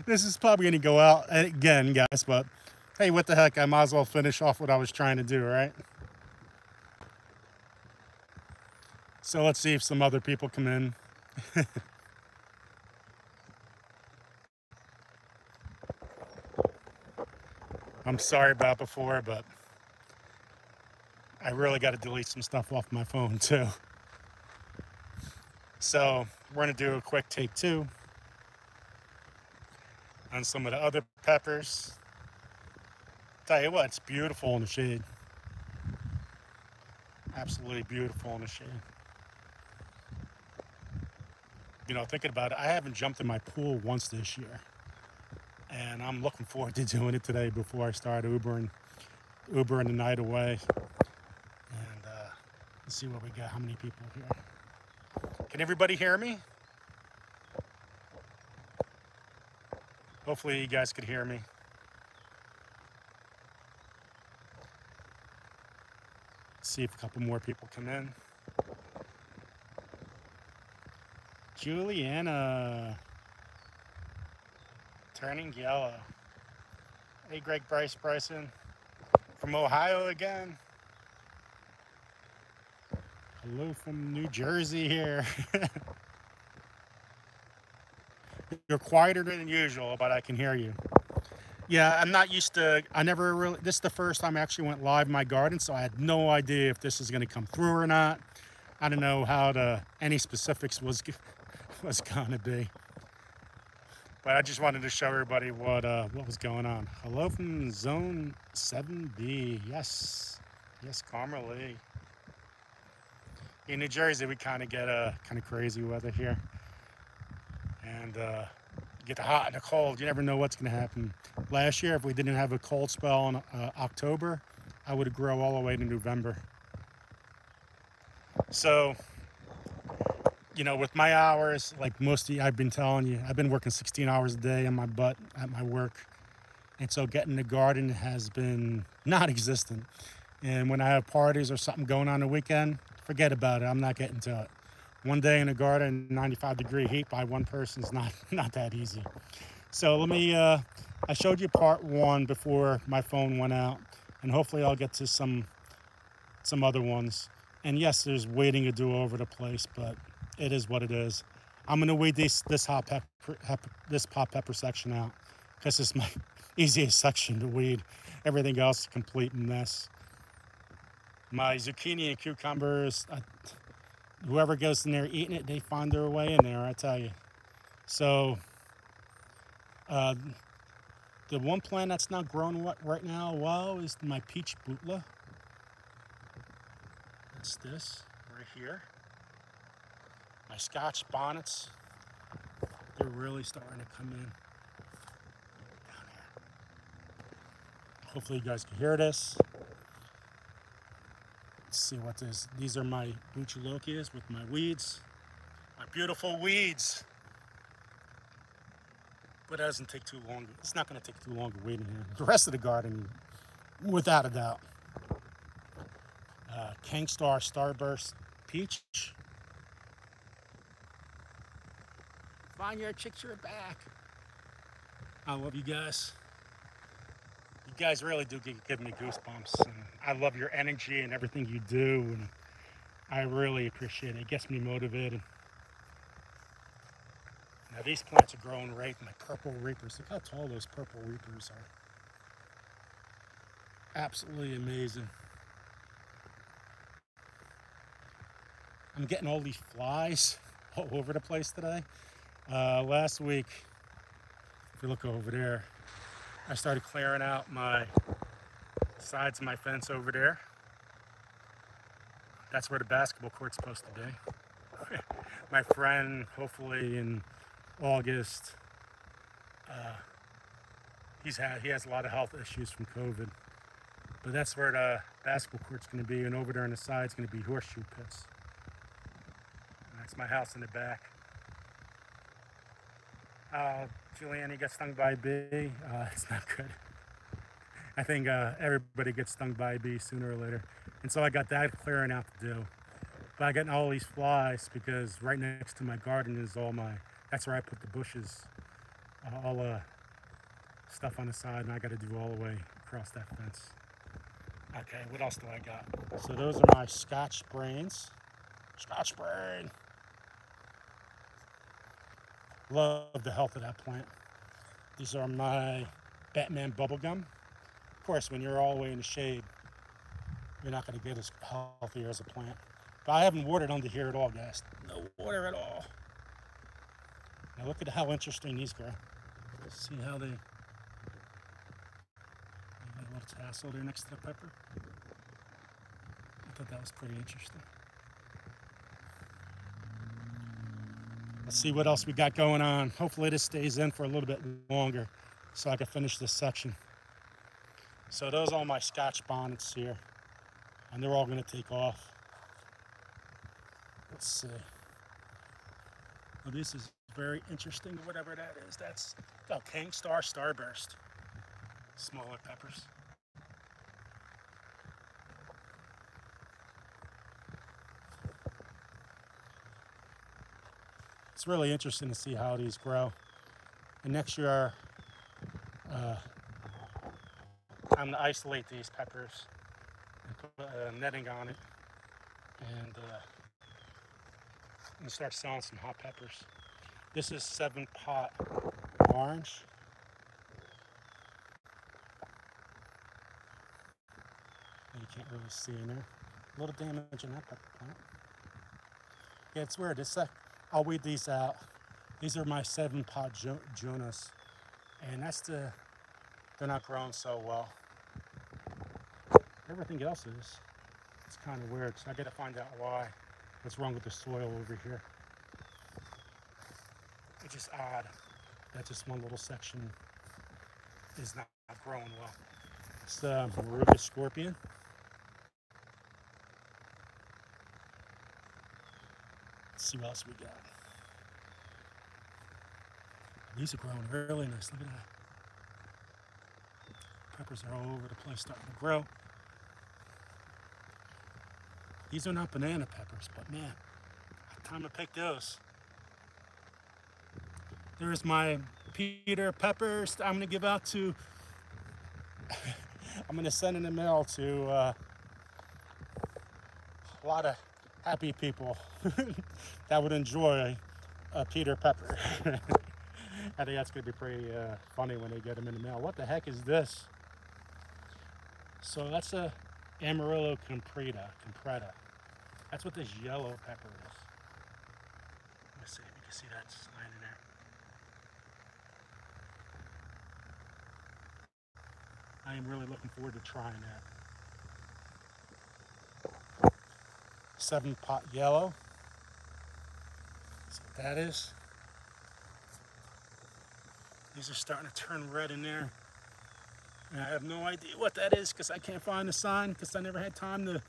This is probably going to go out again, guys, but hey, what the heck? I might as well finish off what I was trying to do, right? So let's see if some other people come in. I'm sorry about before, but I really got to delete some stuff off my phone too. So we're going to do a quick take two on some of the other peppers. Tell you what, it's beautiful in the shade. Absolutely beautiful in the shade. You know, thinking about it, I haven't jumped in my pool once this year. And I'm looking forward to doing it today before I start Ubering the night away. And let's see what we got, how many people here. Can everybody hear me? Hopefully you guys could hear me. See if a couple more people come in. Juliana. Turning yellow. Hey, Greg Bryson. From Ohio again. Hello from New Jersey here. You're quieter than usual, but I can hear you. Yeah, I'm not used to, I never really, this is the first time I actually went live in my garden, so I had no idea if this is going to come through or not. I don't know how any specifics was going to be. But I just wanted to show everybody what was going on. Hello from Zone 7B. Yes. Yes, Carmelie. In New Jersey, we kind of get kind of crazy weather here. And you get the hot and the cold. You never know what's going to happen. Last year, if we didn't have a cold spell in October, I would grow all the way to November. So, you know, with my hours, like most of you, I've been telling you, I've been working 16 hours a day on my butt at my work. And so getting the garden has been non-existent. And when I have parties or something going on the weekend, forget about it. I'm not getting to it. One day in a garden, 95-degree heat by one person is not that easy. So let me, I showed you part one before my phone went out. And hopefully I'll get to some other ones. And yes, there's weeding to do over the place, but it is what it is. I'm gonna weed this hot pepper section out because it's my easiest section to weed. Everything else is a complete mess. My zucchini and cucumbers, whoever goes in there eating it, they find their way in there, I tell you. So the one plant that's not growing right now well is my peach butla. That's this right here. My Scotch bonnets, they're really starting to come in down here. Hopefully you guys can hear this. Let's see what this, these are my bucciolokias with my weeds, my beautiful weeds. But it doesn't take too long. It's not going to take too long to weed in here. The rest of the garden, without a doubt. Kingstar Starburst Peach. Vineyard chicks are back. I love you guys. You guys really do give me goosebumps. And I love your energy and everything you do. And I really appreciate it. It gets me motivated. Now these plants are growing right. My purple reapers. Look how tall those purple reapers are. Absolutely amazing. I'm getting all these flies all over the place today. Last week, if you look over there, I started clearing out my sides of my fence over there. That's where the basketball court's supposed to be. My friend, hopefully in August, he has a lot of health issues from COVID. But that's where the basketball court's going to be, and over there on the side is going to be horseshoe pits. And that's my house in the back. Julianne got stung by a bee. It's not good. I think everybody gets stung by a bee sooner or later. And so I got that clearing out to do. But I got all these flies because right next to my garden is that's where I put the bushes. all stuff on the side, and I got to do all the way across that fence. Okay, what else do I got? So those are my Scotch brains. Scotch brain. Love the health of that plant. These are my Batman bubblegum. Of course, when you're all the way in the shade, you're not going to get as healthy as a plant. But I haven't watered under here at all, guys. No water at all. Now look at how interesting these grow. See how they got a little tassel there next to the pepper? I thought that was pretty interesting. Let's see what else we got going on. Hopefully this stays in for a little bit longer so I can finish this section. So those are all my Scotch bonnets here, and they're all going to take off. Let's see. Well, this is very interesting, whatever that is. That's King Star Starburst. Smaller peppers. It's really interesting to see how these grow. And next year, I'm going to isolate these peppers and put netting on it, and start selling some hot peppers. This is 7-pot orange. You can't really see in there. A little damage in that pepper plant. Yeah, it's weird. I'll weed these out. These are my 7-pot Jonas, and they're not growing so well. Everything else is. It's kind of weird, so I got to find out what's wrong with the soil over here. It's just odd that just one little section is not growing well. It's Maruga Scorpion. Let's see what else we got. These are growing really nice. Look at that. Peppers are all over the place starting to grow. These are not banana peppers, but man, time to pick those. There's my Peter peppers I'm gonna give out to, I'm gonna send in the mail to a lot of happy people that would enjoy a Peter pepper. I think that's gonna be pretty funny when they get them in the mail. What the heck is this? So that's a Amarillo compretta. That's what this yellow pepper is. Let's see if you can see that sign in there. I am really looking forward to trying that. 7-pot yellow. That's what that is. These are starting to turn red in there. And I have no idea what that is because I can't find the sign because I never had time to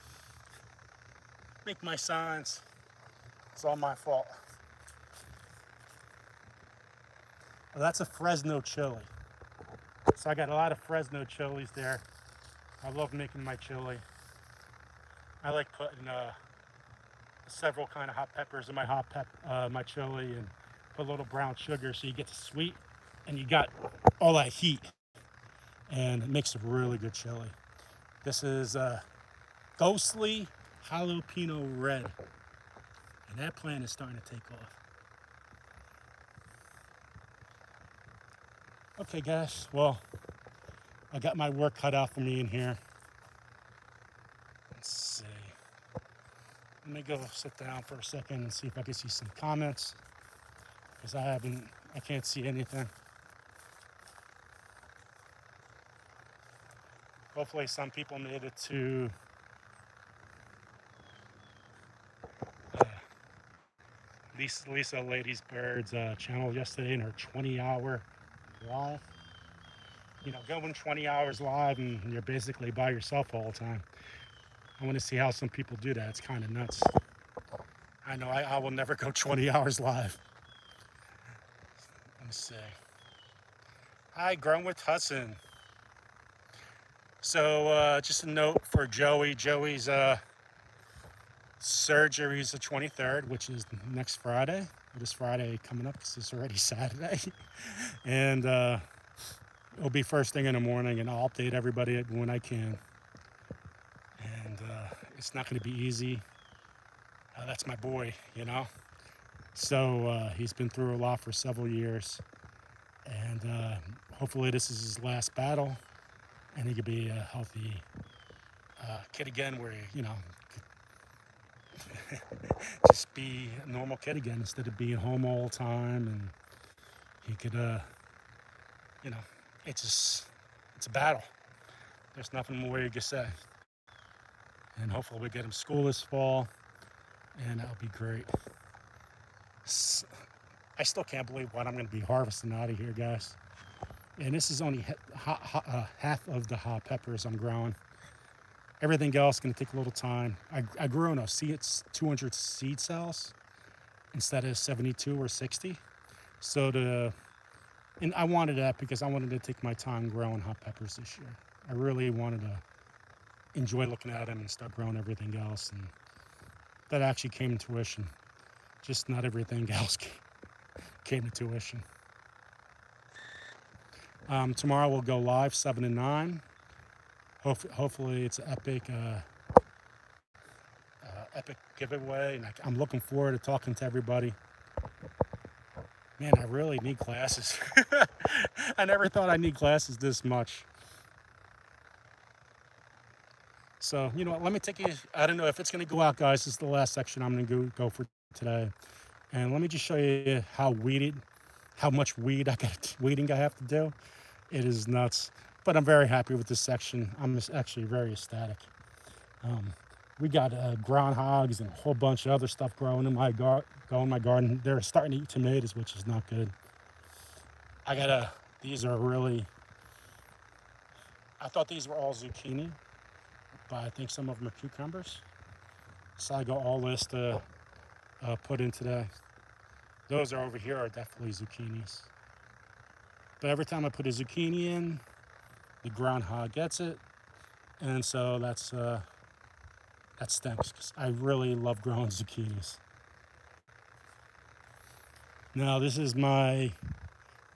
make my signs. It's all my fault. Well, that's a Fresno chili. So I got a lot of Fresno chilies there. I love making my chili. I like putting several kind of hot peppers in my my chili, and put a little brown sugar so you get the sweet and you got all that heat, and it makes a really good chili. This is Ghostly Jalapeno Red, and that plant is starting to take off. Okay guys, well, I got my work cut out for me in here. Let's see. Let me go sit down for a second and see if I can see some comments, because I can't see anything. Hopefully some people made it to Lisa Ladies Bird's channel yesterday in her 20-hour live. You know, going 20 hours live and you're basically by yourself all the time. I want to see how some people do that. It's kind of nuts. I know I will never go 20 hours live. Let me see. Hi, Grown with Hudson. So just a note for Joey. Joey's surgery is the 23rd, which is next Friday. It is Friday coming up because it's already Saturday. And it'll be first thing in the morning, and I'll update everybody when I can. And it's not going to be easy. That's my boy, you know. So he's been through a lot for several years. And hopefully this is his last battle, and he could be a healthy kid again where, you know, just be a normal kid again instead of being home all the time. And he could, you know, it's a battle. There's nothing more you can say. And hopefully we get him school this fall, and that'll be great. I still can't believe what I'm going to be harvesting out of here, guys. And this is only half of the hot peppers I'm growing. Everything else is going to take a little time. I grew in it's 200 seed cells instead of 72 or 60. And I wanted that because I wanted to take my time growing hot peppers this year. I really wanted to enjoy looking at them and start growing everything else. And that actually came to fruition. Just not everything else came to tuition. Tomorrow we'll go live 7 to 9. Hopefully it's an epic giveaway, and I'm looking forward to talking to everybody. Man, I really need glasses. I never thought I'd need glasses this much. So, you know what, let me take you, I don't know if it's going to go out, guys. This is the last section I'm going to go for today. And let me just show you how much weeding I have to do. It is nuts. But I'm very happy with this section. I'm actually very ecstatic. We got groundhogs and a whole bunch of other stuff growing in my garden. They're starting to eat tomatoes, which is not good. These are really, I thought these were all zucchini, but I think some of them are cucumbers. So I got all this to put in today. Those are over here are definitely zucchinis. But every time I put a zucchini in, the groundhog gets it, and so that stinks because I really love growing zucchinis. Now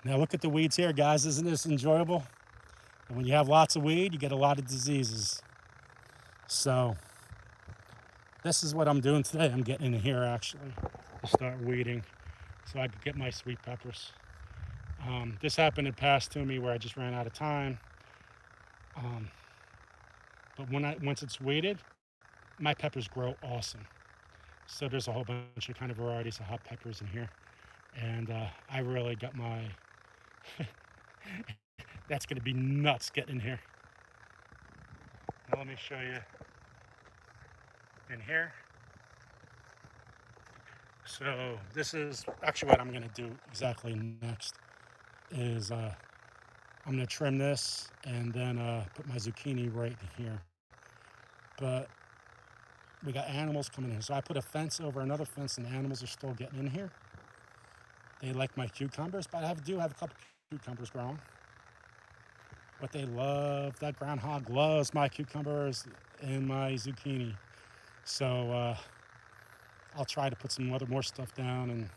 now look at the weeds here, guys. Isn't this enjoyable? And when you have lots of weed, you get a lot of diseases. So this is what I'm doing today. I'm getting in here actually to start weeding so I could get my sweet peppers. This happened to pass to me where I just ran out of time. But once it's weeded, my peppers grow awesome. So there's a whole bunch of kind of varieties of hot peppers in here. And I really got my, that's gonna be nuts getting in here. Now let me show you in here. So this is actually what I'm gonna do exactly next is I'm gonna trim this and then put my zucchini right here. But we got animals coming in. So I put a fence over another fence, and the animals are still getting in here. They like my cucumbers, but I do have a couple cucumbers growing. But they love, that groundhog loves my cucumbers and my zucchini. So I'll try to put some more stuff down and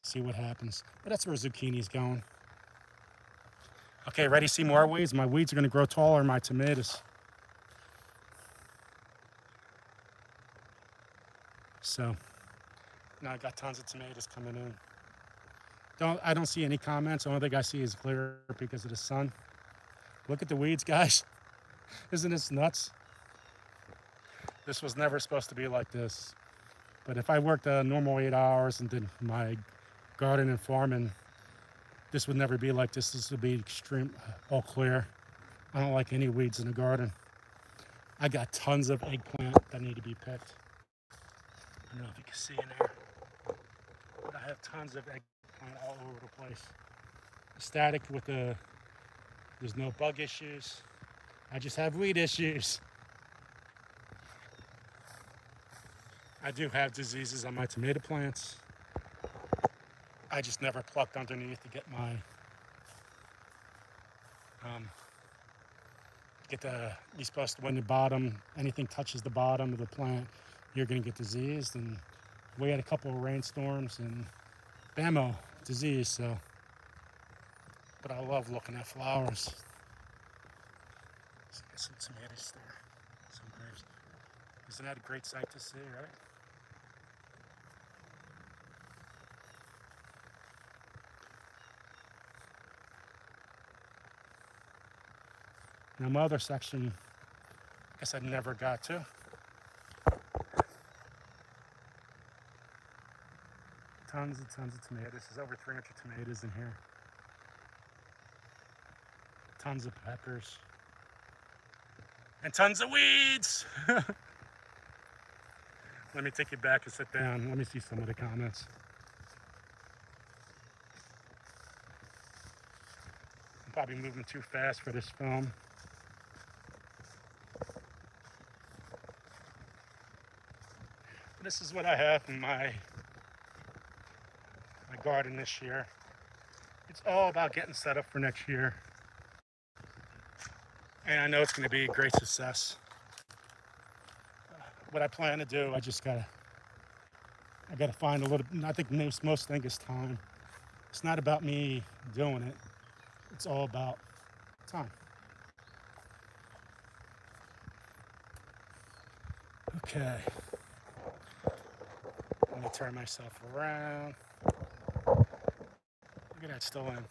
see what happens. But that's where zucchini's going. Okay, ready to see more weeds? My weeds are gonna grow taller than my tomatoes. So now I got tons of tomatoes coming in. I don't see any comments. The only thing I see is clear because of the sun. Look at the weeds, guys. Isn't this nuts? This was never supposed to be like this. But if I worked a normal 8 hours and did my garden and farming, this would never be like this. This would be extreme, all clear. I don't like any weeds in the garden. I got tons of eggplant that need to be picked. I don't know if you can see in there, but I have tons of eggplant all over the place. Static with there's no bug issues. I just have weed issues. I do have diseases on my tomato plants. I just never plucked underneath to get my, you're supposed to, when the bottom, anything touches the bottom of the plant, you're gonna get diseased. And we had a couple of rainstorms, and BAMO disease, so, but I love looking at flowers. So get some tomatoes there, some grapes. Isn't that a great sight to see, right? Now my other section, I guess I never got to. Tons and tons of tomatoes. There's over 300 tomatoes in here. Tons of peppers. And tons of weeds! Let me take you back and sit down. Let me see some of the comments. I'm probably moving too fast for this film. This is what I have in my garden this year. It's all about getting set up for next year. And I know it's going to be a great success. What I plan to do, I gotta find a little, I think most thing is time. It's not about me doing it. It's all about time. Okay. Let me turn myself around. Look at that, still in.